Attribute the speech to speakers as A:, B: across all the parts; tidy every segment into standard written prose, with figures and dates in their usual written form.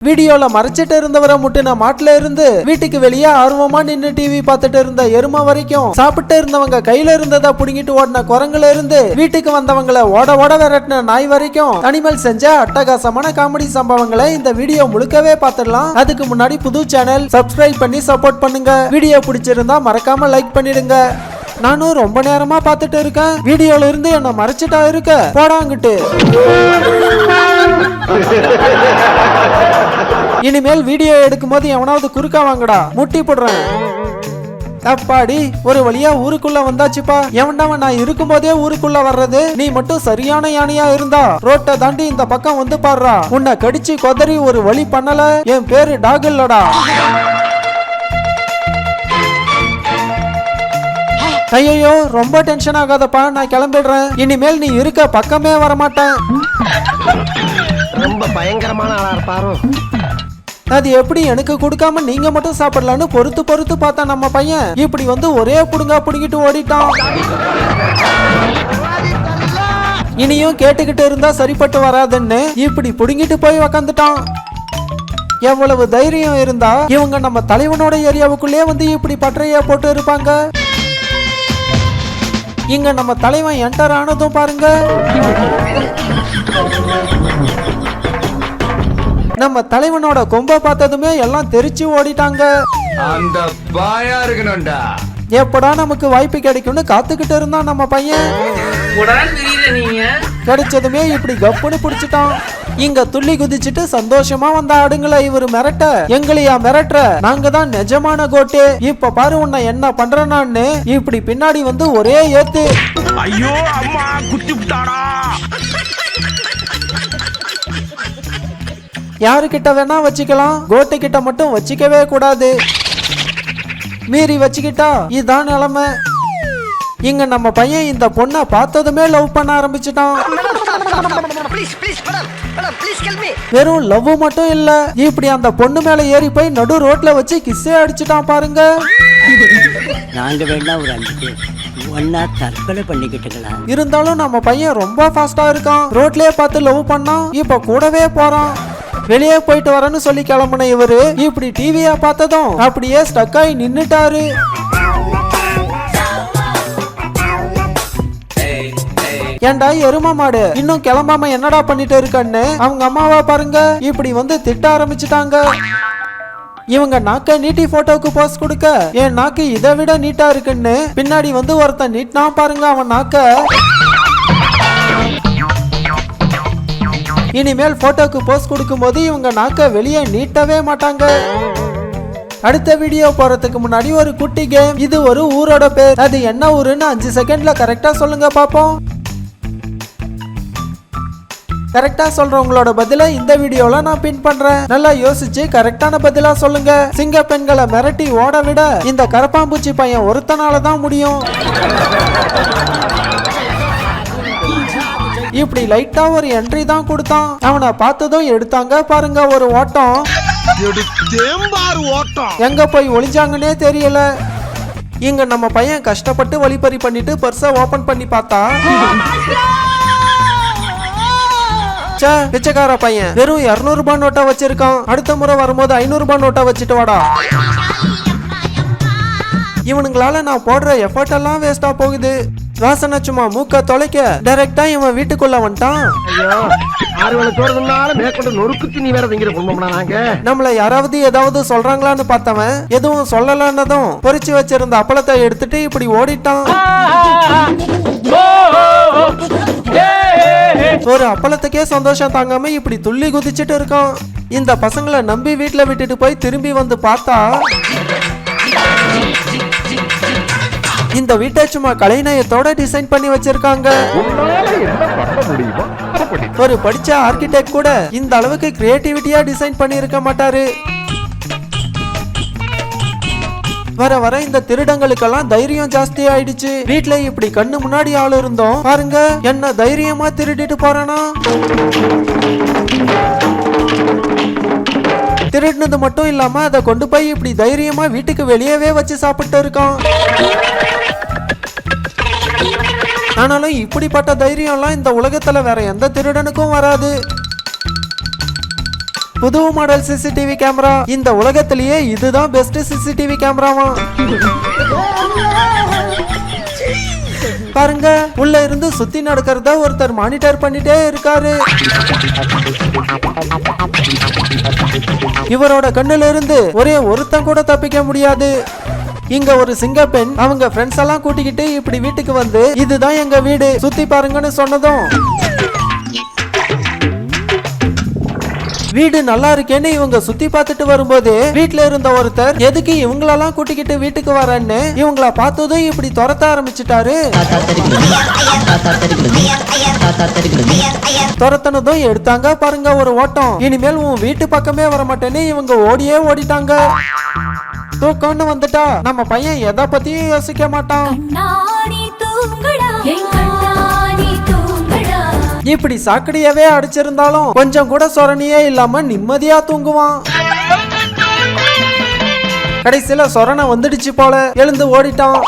A: வீடியோல மறைச்சிட்டு இருந்தவரை முட்டின மாட்டுல இருந்து வீட்டுக்கு வெளியே ஆர்வமா நின்னு டிவி பார்த்துட்டு இருந்த எருமை வரைக்கும் சாப்பிட்டு இருந்தவங்க கையில இருந்ததை புடுங்கிட்டு ஓடின குரங்குல இருந்து வீட்டுக்கு வந்தவங்களை ஓட ஓட விரட்டின நாய் வரைக்கும் அனிமல் செஞ்ச அட்டகாசமான காமெடி சம்பவங்களை இந்த வீடியோ முழுக்கவே பார்த்துடலாம். அதுக்கு முன்னாடி புது சேனல் சப்ஸ்கிரைப் பண்ணி சப்போர்ட் பண்ணுங்க. வீடியோ பிடிச்சிருந்தா மறக்காம லைக் பண்ணிடுங்க. நானும் ரொம்ப நேரமா பார்த்துட்டு இருக்கேன். வீடியோல இருந்து என்ன மறைச்சிட்டா இருக்க போடாங்கிட்டு. இனிமேல் வீடியோ எடுக்கும் போது எவனாவது குறுக்கா வாங்கடா முட்டி போடுறேன். அப்பாடி ஒரு வழியா ஊருக்குள்ள வந்தாச்சுப்பா. எவன்டாவன் நான் இருக்கும் போதே ஊருக்குள்ள வர்றது. நீ மட்டும் சரியான யானையா இருந்தா ரோட்டை தாண்டி இந்த பக்கம் வந்து பாடுறா. உன்னை கடிச்சு கொதறி ஒரு வழி பண்ணல. என் பேரு டாகல்லடா. ஐயோ ரொம்ப டென்ஷன் ஆகாதப்பா, நான் கிளம்பிடுறேன். இனிமேல் நீ இருக்க பக்கமே வரமாட்டேன்.
B: ரொம்ப பயங்கரமான ஆளா இருப்பாரோ.
A: அது எப்படி எனக்கு கொடுக்காம நீங்க மட்டும் சாப்பிடலான்னு பொறுத்து பொறுத்து பார்த்தா நம்ம பையன் இப்படி வந்து ஒரே புடுங்கா புடுங்கிட்டு ஓடிட்டான். இனியும் கேட்டுக்கிட்டு இருந்தா சரிப்பட்டு வராதுன்னு இப்படி புடுங்கிட்டு போய் உக்காந்துட்டான். எவ்வளவு தைரியம் இருந்தா இவங்க நம்ம தலைவனோட ஏரியாவுக்குள்ளே வந்து இப்படி பற்றைய போட்டு இருப்பாங்க. இங்க நம்ம தலைவன் என்டர் ஆனதும் பாருங்க, நம்ம தலைவனோட கொம்ப பார்த்ததுமே எல்லாம் தெரிச்சு ஓடிட்டாங்க.
C: அந்த பாயா இருக்கணும்டா.
A: எப்படா நமக்கு வாய்ப்பு கிடைக்கும்னு காத்துக்கிட்டு இருந்தான் நம்ம பையன். கிடைச்சதுமே இப்படி கப்புன்னு பிடிச்சிட்டான். இங்க துள்ளி குதிச்சுட்டு சந்தோஷமா வந்த ஆடுங்களை இவரு மிரட்ட, எங்களையா மிரட்டுற, நாங்க தான் நிஜமான கோட்டு, இப்ப பாரு உன்னை என்ன பண்றனான்னு இப்படி பின்னாடி வந்து ஒரே ஏத்து.
B: ஐயோ அம்மா குத்தி விட்டாடா.
A: யாருக்கிட்ட வேணா வச்சுக்கலாம், கோட்டை கிட்ட மட்டும் வச்சுக்கவே கூடாது. மீறி வச்சுக்கிட்டா இதான் நிலைமை. இங்க நம்ம பையன் இந்த பொண்ணை பார்த்ததுமே லவ் பண்ண ஆரம்பிச்சுட்டான். வெறும் லவ் மட்டும் இல்ல, இப்படி அந்த பொண்ணு மேல ஏறி போய் நடு ரோட்ல வச்சு கிஸ்ஸே அடிச்சுட்டான் பாருங்க.
D: நாங்க வேணா ஒரு 5 பேர் ஒன்னா தற்கொலை பண்ணிக்கிட்டுக்கலாம்.
A: இருந்தாலும் நம்ம பையன் ரொம்ப ஃபாஸ்டா இருக்கான். ரோட்லயே பார்த்து லவ் பண்ணான், இப்ப கூடவே போறான். வெளியே போயிட்டு வரேன்னு சொல்லி கிளம்புன இவரு இப்படி டிவியா பார்த்ததும் அப்படியே ஸ்டக் ஆகி நின்னுட்டாரு. ஏண்டா எரும மாடு, இன்னும் கிளம்பாம என்னடா பண்ணிட்டு இருக்கன்னு அவங்க அம்மாவா பாருங்க இப்படி வந்து திட்ட ஆரம்பிச்சுட்டாங்க. இவங்க நாக்க நீட்டி போட்டோவுக்கு போஸ் கொடுக்க, என் நாக்கு இதை விட நீட்டா இருக்குன்னு பின்னாடி வந்து ஒருத்தன் நீட்டினா பாருங்க அவன் நாக்க. இனிமேல் போட்டோக்கு போஸ் கொடுக்கும் போது இவங்க நாக்க வெளியே நீட்டவே மாட்டாங்க. அடுத்த வீடியோ போறதுக்கு முன்னாடி ஒரு குட்டி கேம். இது ஒரு ஊரோட பேர், அது என்ன ஊருன்னு 5 செகண்ட்ல கரெக்டா சொல்லுங்க பாப்போம். கரெக்டா சொல்றவங்களோட பதில இந்த வீடியோல நான் பின் பண்றேன். நல்லா யோசிச்சு கரெக்டான பதிலா சொல்லுங்க. சிங்க பெண்களை மிரட்டி ஓட விட இந்த கரப்பாம்பூச்சி பையன் ஒருத்தனால தான் முடியும். இப்படி லைட்டா ஒரு என்ட்ரி தான் கொடுத்தான். அவனை பார்த்ததும் எடுத்தாங்க பாருங்க ஒரு ஓட்டம். எங்க போய் ஒளிஞ்சாங்கன்னே தெரியல. இங்க நம்ம பையன் கஷ்டப்பட்டு வழிப்பறி பண்ணிட்டு பர்ஸை ஓபன் பண்ணி பார்த்தா, பிச்சைக்கார பையன் வெறும் 200 ரூபாய் நோட்டா வச்சிருக்கான். அடுத்த முறை வரும்போது 500 ரூபாய் நோட்டா வச்சுட்டு வாடா. இவனுங்களால நான் போடுற எஃபர்ட் எல்லாம் வேஸ்டா போகுது. வாசனை சும்மா மூக்க தொலைக்க டைரக்டா இவன் வீட்டுக்குள்ள வந்துட்டான். நம்மள யாராவது ஏதாவது சொல்றாங்களான்னு பார்த்தவன் எதுவும் சொல்லலன்னதும் பொரிச்சு வச்சிருந்த அப்பளத்தை எடுத்துட்டு இப்படி ஓடிட்டான். ஒரு அப்பளத்துக்கே சந்தோஷம் தாங்காம இப்படி துள்ளி குதிச்சுட்டு இருக்கான். இந்த பசங்களை நம்பி வீட்டுல விட்டுட்டு போய் திரும்பி வந்து பார்த்தா இந்த வீட்டை சும்மா கலைநயத்தோட டிசைன் பண்ணி வச்சிருக்காங்க. ஒரு படிச்ச ஆர்கிடெக்ட் கூட இந்த அளவுக்கு கிரியேட்டிவிட்டியா டிசைன் பண்ணி இருக்க மாட்டாரு. வர வர இந்த திருடங்களுக்கெல்லாம் தைரியம் ஜாஸ்தி ஆயிடுச்சு. வீட்டுல இப்படி கண்ணு முன்னாடி ஆள் இருந்தோம் பாருங்க என்ன தைரியமா திருடிட்டு போறானா. திருடினது மட்டும் இல்லாம அதை கொண்டு போய் இப்படி தைரியமா வீட்டுக்கு வெளியவே வச்சு சாப்பிட்டு இருக்கான். ஆனாலும் இப்படிப்பட்ட தைரியம்லாம் இந்த உலகத்துல வேற எந்த திருடனுக்கும் வராது. புது மாடல் சிசிடிவி கேமரா, இந்த உலகத்திலேயே இதுதான் பெஸ்ட் சிசிடிவி கேமராவா. பாருங்க, உள்ள இருந்து சுத்தி நடக்கிறத ஒருத்தர் மானிட்டர் பண்ணிட்டே இருக்காரு. இவரோட கண்ணுல இருந்து ஒரே ஒருத்தன் கூட தப்பிக்க முடியாது. இங்க ஒரு சிங்கப்பெண் அவங்க ஃப்ரெண்ட்ஸ் எல்லாம் கூட்டிக்கிட்டு இப்படி வீட்டுக்கு வந்து இதுதான் எங்க வீடு சுத்தி பாருங்கன்னு சொன்னதும் வீடு நல்லா இருக்கேன்னு இவங்க சுத்தி பார்த்துட்டு வரும்போது வீட்டுல இருந்த ஒருத்தர் எதுக்கு இவங்களெல்லாம் கூட்டிக்கிட்டு வீட்டுக்கு வரேன்னு இவங்கள பார்த்ததும் இப்படி துரத்த ஆரம்பிச்சுட்டாரு. துரத்தனதும் எடுத்தாங்க பாருங்க ஒரு ஓட்டம். இனிமேல் உன் வீட்டு பக்கமே வர மாட்டேன்னு இவங்க ஓடியே ஓடிட்டாங்க. தூக்கம்னு வந்துட்டா நம்ம பையன் எதை பத்தியும் யோசிக்க மாட்டான். இப்படி சாக்கடியாவே அடிச்சிருந்தாலும் கொஞ்சம் கூட சொரணியே இல்லாம நிம்மதியா தூங்குவான். கடைசியில சொரணை வந்துடுச்சு போல எழுந்து ஓடிட்டான்.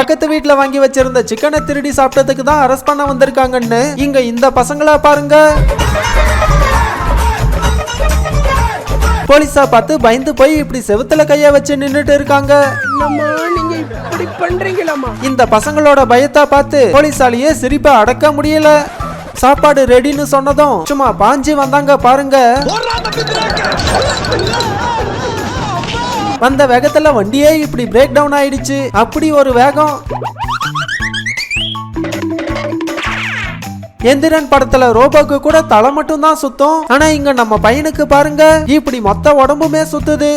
A: பக்கத்து வீட்டுல வாங்கி வச்சிருந்த சிக்கனை திருடி சாப்பிட்டதுக்கு தான் அரெஸ்ட் பண்ண வந்திருக்காங்கன்னு இங்க இந்த பசங்கள பாருங்க. போலீஸா பார்த்து பயந்து போய் இப்படி செவுத்துல கைய வச்சு நின்னுட்டு இருக்காங்க. இந்த பசங்களோட பயத்தை பார்த்து போலீஸாலேயே சிரிப்பை அடக்க முடியல. சாப்பாடு ரெடின்னு சொன்னதும் சும்மா பாஞ்சு வந்தாங்க பாருங்க. வந்த வேகத்துல வண்டியே இப்படி பிரேக் டவுன் ஆயிடுச்சு. அப்படி ஒரு வேகம். எந்திரன் படத்துல ரோபோக்கு கூட தலை மட்டும் தான் சுத்தும். ஆனா இங்க நம்ம பையனுக்கு பாருங்க இப்படி மொத்த உடம்புமே சுத்துது.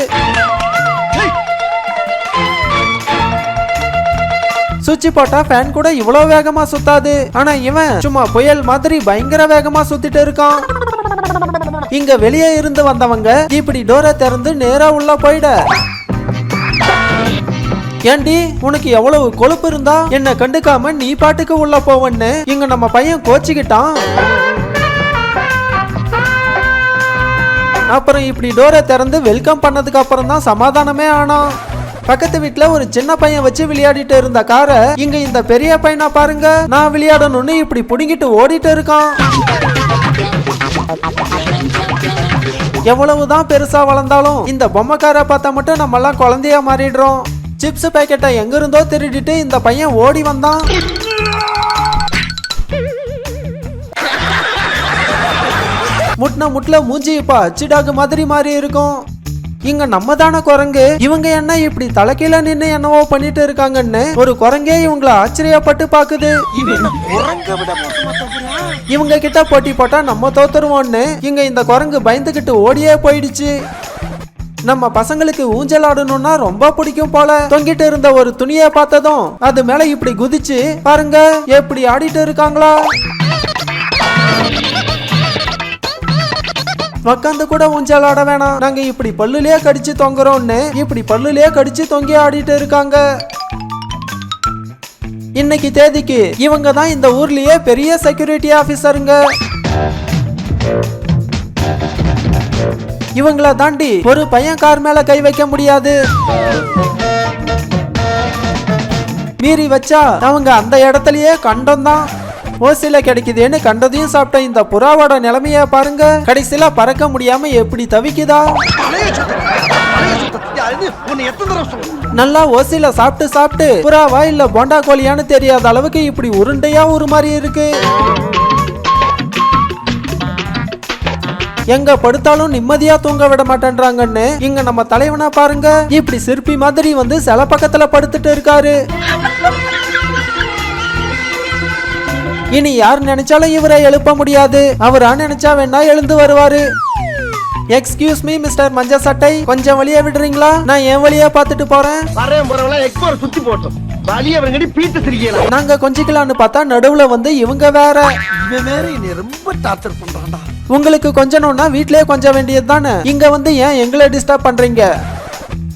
A: சுவிட்ச் போட்டா ஃபேன் கூட இவ்வளவு வேகமா சுத்தாது. ஆனா இவன் சும்மா புயல் மாதிரி பயங்கர வேகமா சுத்திட்டு இருக்கான். இங்க வெளியே இருந்து வந்தவங்க இப்படி டோரை திறந்து நேரா உள்ள போயிட. ஏண்டி உனக்கு எவ்வளவு கொழுப்பு இருந்தா என்ன கண்டுக்காம நீ பாட்டுக்கு உள்ள போவன்னு இங்க நம்ம பையன் கோச்சிக்கிட்டான். அப்புறம் இப்படி டோரை திறந்து வெல்கம் பண்ணதுக்கு அப்புறம் தான் சமாதானமே ஆனான். பக்கத்து வீட்டுல ஒரு சின்ன பையன் வச்சு விளையாடிட்டு இருந்த காரை இங்க இந்த பெரிய பையனா பாருங்க நான் விளையாடணும்னு இப்படி புடுங்கிட்டு ஓடிட்டு இருக்கான். எவ்வளவுதான் பெருசா வளர்ந்தாலும் இந்த பொம்மைக்காரை பார்த்தா மட்டும் நம்ம எல்லாம் குழந்தையா மாறிடுறோம். சிப்ஸ் பேக்கெட்டை எங்க இருந்தோ திருடிட்டு இந்த பையன் ஓடி வந்தான். முட்ல மூஞ்சி இப்ப அச்சிடாகு மாதிரி மாறி இருக்கும். இங்க நம்ம தானே குரங்கு, இவங்க என்ன இப்படி தலைக்கீழ நின்னு என்னவோ பண்ணிட்டு இருக்காங்கன்னு ஒரு குரங்கே இவங்கள ஆச்சரியப்பட்டு பாக்குது. இவங்க கிட்ட போட்டி போட்டா நம்ம தோத்துருவோம்னு இங்க இந்த குரங்கு பயந்துகிட்டு ஓடியே போயிடுச்சு. நம்ம பசங்களுக்கு ஊஞ்சல் ஆடணும்னா ரொம்ப பிடிக்கும் போல. தொங்கிட்டு இருந்த ஒரு துணியை பார்த்ததும் அது மேல இப்படி குதிச்சு பாருங்க எப்படி ஆடிட்டு இருக்காங்களா. உக்காந்து கூட ஊஞ்சல் ஆட வேணாம், நாங்க இப்படி பல்லுலயே கடிச்சு தொங்குறோம்னு இப்படி பல்லுலயே கடிச்சு தொங்கி ஆடிட்டு இருக்காங்க. இன்னைக்கு தேதிக்கு இவங்க தான் இந்த ஊர்லயே பெரிய செக்யூரிட்டி ஆபீசருங்க. இவங்கள தாண்டி ஒரு பையன் கார் மேல கை வைக்க முடியாது. மீறி வச்சா அவங்க அந்த இடத்துலயே கண்டம் தான். ஓசில கிடைக்குதுன்னு கண்டதையும் சாப்பிட்ட இந்த புறாவோட நிலைமைய பாருங்க. கடைசியில பறக்க முடியாம எப்படி தவிக்குதா. நல்லா ஓசில சாப்பிட்டு புறாவா இல்ல போண்டா கோழியான்னு தெரியாத அளவுக்கு இப்படி உருண்டையா ஒரு மாதிரி இருக்கு. எங்க படுத்தாலும் நிம்மதியா தூங்க விட மாட்டேன்றாங்கன்னு இங்க நம்ம தலைவனா பாருங்க இப்படி சிற்பி மாதிரி வந்து சில பக்கத்துல படுத்துட்டு இருக்காரு. இனி யார் நினைச்சாலும் இவரை எழுப்ப முடியாது. அவரா நினைச்சா வேணா எழுந்து வருவாரு. எக்ஸ்கியூஸ் மீ மிஸ்டர் மஞ்ச சட்டை, கொஞ்சம் வழியா விடுறீங்களா? நான் என் வழியா பாத்துட்டு போறேன். நாங்க கொஞ்சிக்கலான்னு பார்த்தா நடுவுல வந்து இவங்க வேற ரொம்ப டார்ச்சர் பண்றான்டா. உங்களுக்கு கொஞ்சணும்னா வீட்லயே கொஞ்சம் வேண்டியது தானே, இங்க வந்து ஏன் எங்களை டிஸ்டர்ப் பண்றீங்க?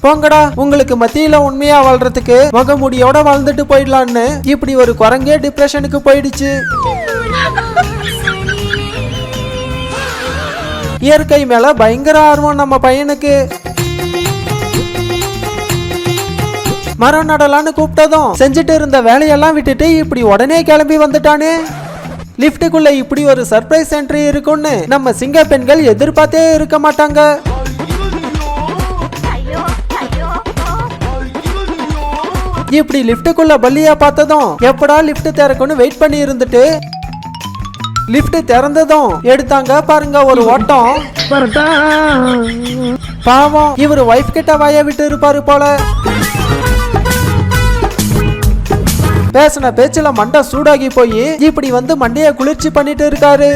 A: போங்கடா, உங்களுக்கு மத்தியில உண்மையா வாழ்றதுக்கு முகமுடியோட வாழ்ந்துட்டு போயிடலான்னு இப்படி ஒரு குரங்கே டிப்ரெஷனுக்கு போயிடுச்சு. இயற்கை மேல பயங்கர ஆர்வம் நம்ம பையனுக்கு. மரம் நடலான்னு கூப்பிட்டதும் செஞ்சுட்டு இருந்த வேலையெல்லாம் விட்டுட்டு இப்படி உடனே கிளம்பி வந்துட்டானே. லிப்டுக்குள்ள இப்படி ஒரு சர்ப்ரைஸ் என்ட்ரி இருக்கும்னு நம்ம சிங்க பெண்கள் எதிர்பார்த்தே இருக்க மாட்டாங்க. இப்படி லிப்டுக்குள்ள பல்லியா பார்த்ததும் எப்படா லிப்ட் திறக்கும்னு வெயிட் பண்ணி இருந்துட்டு லிப்ட் திறந்ததும் எடுத்தாங்க பாருங்க ஒரு ஓட்டம். பாவம் இவர் வைஃப் கிட்ட வாய விட்டு இருப்பாரு போல. பேசின பேச்சுல மண்டை சூடாகி போய் இப்படி வந்து மண்டைய குளிர்ச்சி பண்ணிட்டு இருக்காரு.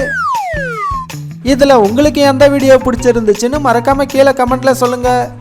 A: இதுல உங்களுக்கு எந்த வீடியோ பிடிச்சிருந்துச்சுன்னு மறக்காம கீழே கமெண்ட்ல சொல்லுங்க.